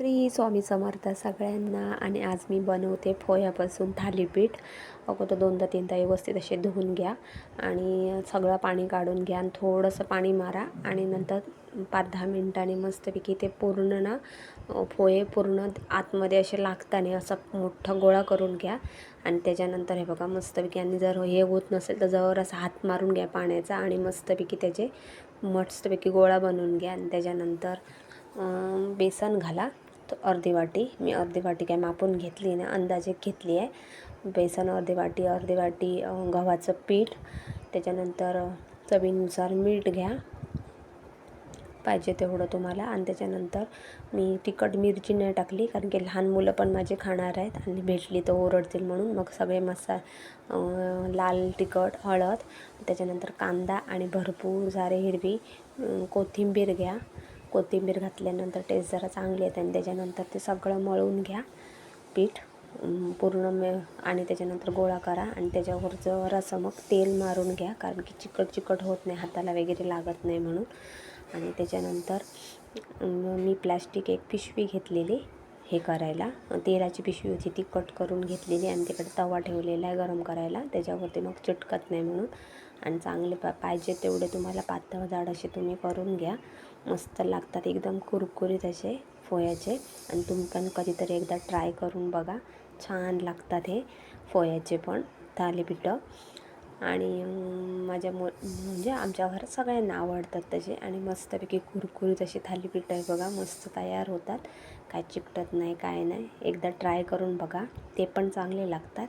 श्री स्वामी समर्थ सगळ्यांना. आणि आज मी बनवते पोह्यापासून थालीपीठ. अगोदर 2दा-3दा व्यवस्थित असे धुवून घ्या आणि सगळं पाणी काढून घ्या आणि थोडंसं पाणी मारा आणि नंतर 5-10 मिनिटांनी मस्तपैकी ते पूर्ण ना पोहे पूर्ण आतमध्ये असे लागताना असा मोठा गोळा करून घ्या. आणि त्याच्यानंतर हे बघा मस्तपैकी, आणि जर हे होत नसेल तर जरासा हात मारून घ्या पाण्याचा आणि मस्तपैकी त्याचे मस्तपैकी गोळा बनवून घ्या. आणि त्याच्यानंतर बेसन घाला. तो अर्धी वाटी, मी अर्धी वाटी काय मापून घेतली ना, अंदाजे घेतली आहे. बेसन अर्धी वाटी गव्हाचं पीठ, त्याच्यानंतर चवीनुसार मीठ घ्या पाहिजे तेवढं तुम्हाला. आणि त्याच्यानंतर मी तिखट मिरची नाही टाकली कारण की लहान मुलं पण माझे खाणार आहेत आणि भेटली तर ओरडतील म्हणून. मग सगळे लाल तिखट, हळद, त्याच्यानंतर कांदा आणि भरपूर सारे हिरवी कोथिंबीर घ्या. कोथिंबीर घातल्यानंतर टेस्ट जरा चांगली येते. आणि त्याच्यानंतर ते सगळं मळून घ्या पीठ पूर्ण आणि त्याच्यानंतर गोळा करा आणि त्याच्यावर जरासं मग तेल मारून घ्या कारण की चिकट होत नाही, हाताला वगैरे लागत नाही म्हणून. आणि त्याच्यानंतर मी प्लॅस्टिक एक पिशवी घेतलेली हे करायला, तेलाची पिशवी होती ती कट करून घेतलेली आणि तिकडे तवा ठेवलेला आहे गरम करायला, त्याच्यावरती मग चिटकत नाही म्हणून. आणि चांगले पाहिजे तेवढे तुम्हाला पातळ जाड असे तुम्ही करून घ्या. मस्त लागतात एकदम कुरकुरीत असे पोह्याचे. आणि तुम्ही पण कधीतरी एकदा ट्राय करून बघा, छान लागतात हे पोह्याचे पण थालीपीठं. आणि म्हणजे आमच्या घरात सगळ्यांना आवडतात तसे. आणि मस्तपैकी कुरकुरीत अशी थालीपीठ आहे बघा, मस्त तयार होतात, काय चिकटत नाही काय नाही. एकदा ट्राय करून बघा, ते पण चांगले लागतात.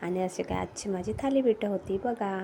आणि असे काय आजची माझी थालीपीठं होती बघा.